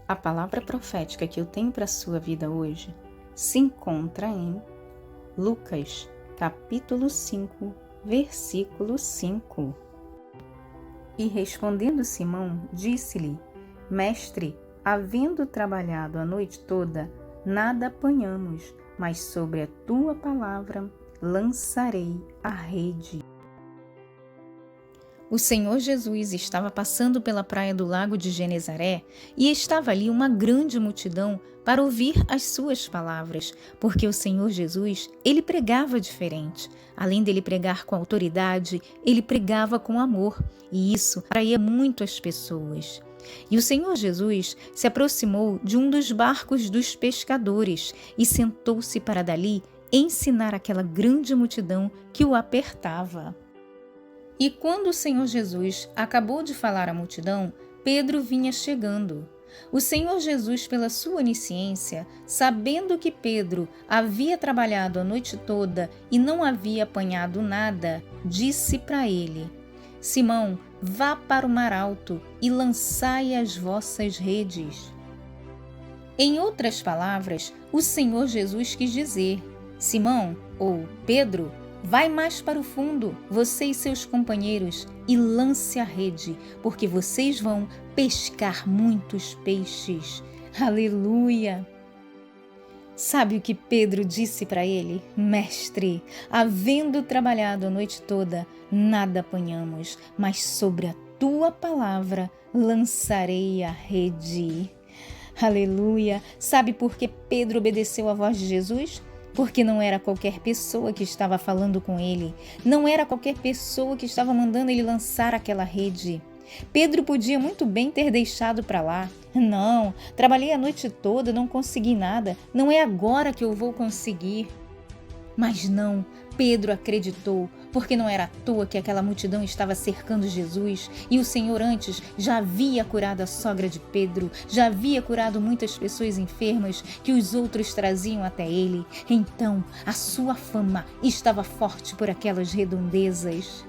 A palavra profética que eu tenho para a sua vida hoje se encontra em Lucas, capítulo 5, versículo 5. E respondendo Simão, disse-lhe: Mestre, havendo trabalhado a noite toda, nada apanhamos, mas sobre a tua palavra lançarei a rede. O Senhor Jesus estava passando pela praia do lago de Genezaré e estava ali uma grande multidão para ouvir as suas palavras, porque o Senhor Jesus, ele pregava diferente. Além dele pregar com autoridade, ele pregava com amor, e isso atraía muito as pessoas. E o Senhor Jesus se aproximou de um dos barcos dos pescadores e sentou-se para dali ensinar aquela grande multidão que o apertava. E quando o Senhor Jesus acabou de falar à multidão, Pedro vinha chegando. O Senhor Jesus, pela sua onisciência, sabendo que Pedro havia trabalhado a noite toda e não havia apanhado nada, disse para ele: Simão, vá para o mar alto e lançai as vossas redes. Em outras palavras, o Senhor Jesus quis dizer: Simão, ou Pedro, vai mais para o fundo, você e seus companheiros, e lance a rede, porque vocês vão pescar muitos peixes. Aleluia! Sabe o que Pedro disse para ele? Mestre, havendo trabalhado a noite toda, nada apanhamos, mas sobre a tua palavra lançarei a rede. Aleluia! Sabe por que Pedro obedeceu à voz de Jesus? Porque não era qualquer pessoa que estava falando com ele, não era qualquer pessoa que estava mandando ele lançar aquela rede. Pedro podia muito bem ter deixado para lá. Não, trabalhei a noite toda, não consegui nada, não é agora que eu vou conseguir. Mas não, Pedro acreditou, porque não era à toa que aquela multidão estava cercando Jesus e o Senhor antes já havia curado a sogra de Pedro, já havia curado muitas pessoas enfermas que os outros traziam até ele. Então, a sua fama estava forte por aquelas redondezas.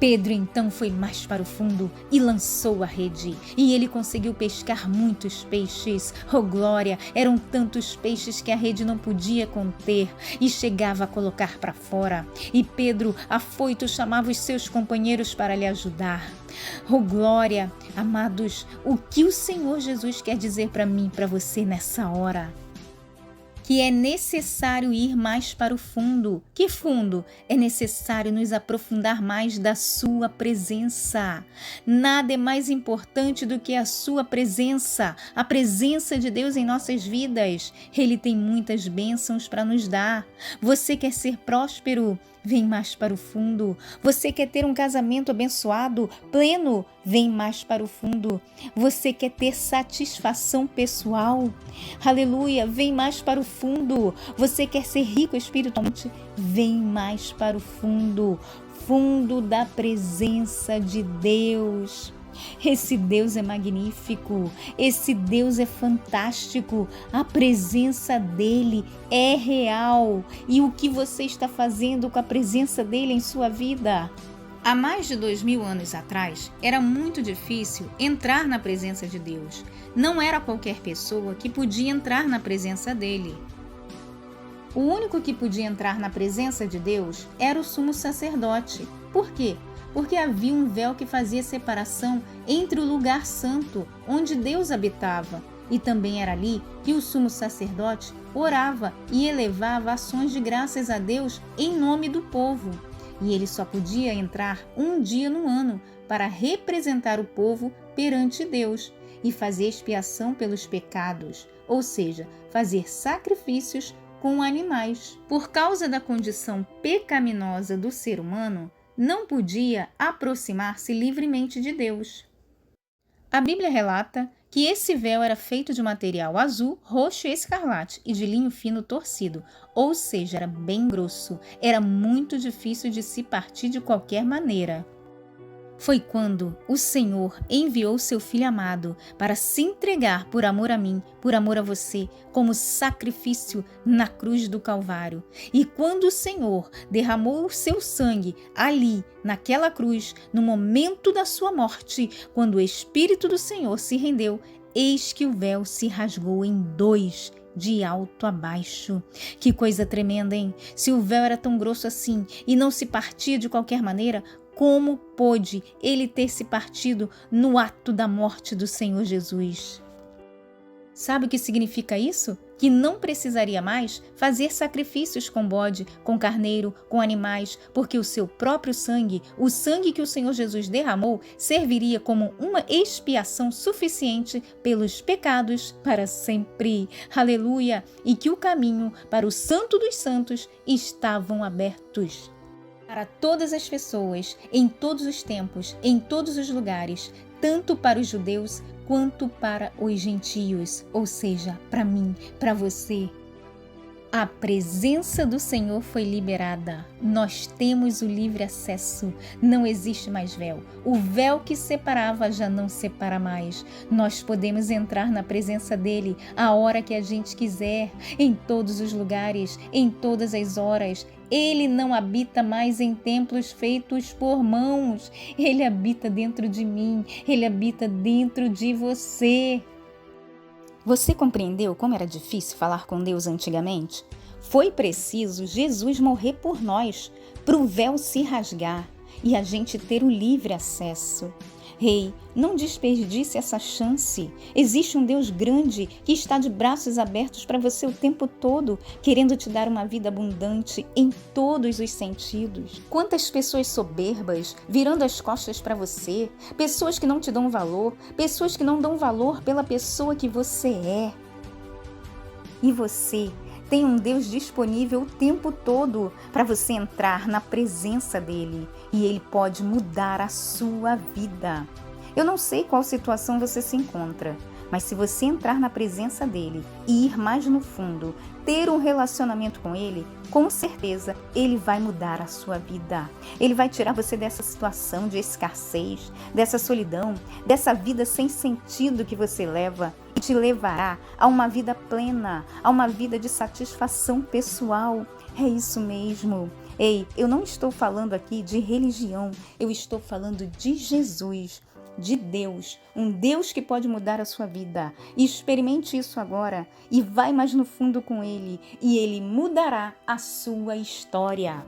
Pedro então foi mais para o fundo e lançou a rede, e ele conseguiu pescar muitos peixes. Oh glória! Eram tantos peixes que a rede não podia conter e chegava a colocar para fora. E Pedro, afoito, chamava os seus companheiros para lhe ajudar. Oh glória! Amados, o que o Senhor Jesus quer dizer para mim e para você nessa hora? Que é necessário ir mais para o fundo. Que fundo? É necessário nos aprofundar mais da sua presença. Nada é mais importante do que a sua presença, a presença de Deus em nossas vidas. Ele tem muitas bênçãos para nos dar. Você quer ser próspero? Vem mais para o fundo. Você quer ter um casamento abençoado, pleno? Vem mais para o fundo. Você quer ter satisfação pessoal? Aleluia, vem mais para o fundo. Você quer ser rico espiritualmente? Vem mais para o fundo. Fundo da presença de Deus. Esse Deus é magnífico, esse Deus é fantástico, a presença dele é real. E o que você está fazendo com a presença dele em sua vida? Há mais de 2000 anos atrás, era muito difícil entrar na presença de Deus. Não era qualquer pessoa que podia entrar na presença dele. O único que podia entrar na presença de Deus era o sumo sacerdote. Por quê? Porque havia um véu que fazia separação entre o lugar santo, onde Deus habitava, e também era ali que o sumo sacerdote orava e elevava ações de graças a Deus em nome do povo. E ele só podia entrar um dia no ano para representar o povo perante Deus e fazer expiação pelos pecados, ou seja, fazer sacrifícios com animais. Por causa da condição pecaminosa do ser humano, não podia aproximar-se livremente de Deus. A Bíblia relata que esse véu era feito de material azul, roxo e escarlate e de linho fino torcido, ou seja, era bem grosso, era muito difícil de se partir de qualquer maneira. Foi quando o Senhor enviou seu Filho amado para se entregar por amor a mim, por amor a você, como sacrifício na cruz do Calvário. E quando o Senhor derramou o seu sangue ali, naquela cruz, no momento da sua morte, quando o Espírito do Senhor se rendeu, eis que o véu se rasgou em dois, de alto a baixo. Que coisa tremenda, hein? Se o véu era tão grosso assim e não se partia de qualquer maneira, como pôde ele ter se partido no ato da morte do Senhor Jesus? Sabe o que significa isso? Que não precisaria mais fazer sacrifícios com bode, com carneiro, com animais, porque o seu próprio sangue, o sangue que o Senhor Jesus derramou, serviria como uma expiação suficiente pelos pecados para sempre. Aleluia! E que o caminho para o Santo dos Santos estavam abertos. Para todas as pessoas, em todos os tempos, em todos os lugares, tanto para os judeus quanto para os gentios, ou seja, para mim, para você. A presença do Senhor foi liberada. Nós temos o livre acesso. Não existe mais véu. O véu que separava já não separa mais. Nós podemos entrar na presença dele a hora que a gente quiser, em todos os lugares, em todas as horas. Ele não habita mais em templos feitos por mãos. Ele habita dentro de mim. Ele habita dentro de você. Você compreendeu como era difícil falar com Deus antigamente? Foi preciso Jesus morrer por nós, para o véu se rasgar e a gente ter o livre acesso. Ei, não desperdice essa chance. Existe um Deus grande que está de braços abertos para você o tempo todo, querendo te dar uma vida abundante em todos os sentidos. Quantas pessoas soberbas virando as costas para você, pessoas que não te dão valor, pessoas que não dão valor pela pessoa que você é. E você tem um Deus disponível o tempo todo para você entrar na presença dele e ele pode mudar a sua vida. Eu não sei qual situação você se encontra, mas se você entrar na presença dele e ir mais no fundo, ter um relacionamento com ele, com certeza ele vai mudar a sua vida. Ele vai tirar você dessa situação de escassez, dessa solidão, dessa vida sem sentido que você leva e te levará a uma vida plena, a uma vida de satisfação pessoal. É isso mesmo. Ei, eu não estou falando aqui de religião, eu estou falando de Jesus, de Deus, um Deus que pode mudar a sua vida. Experimente isso agora e vai mais no fundo com ele e ele mudará a sua história.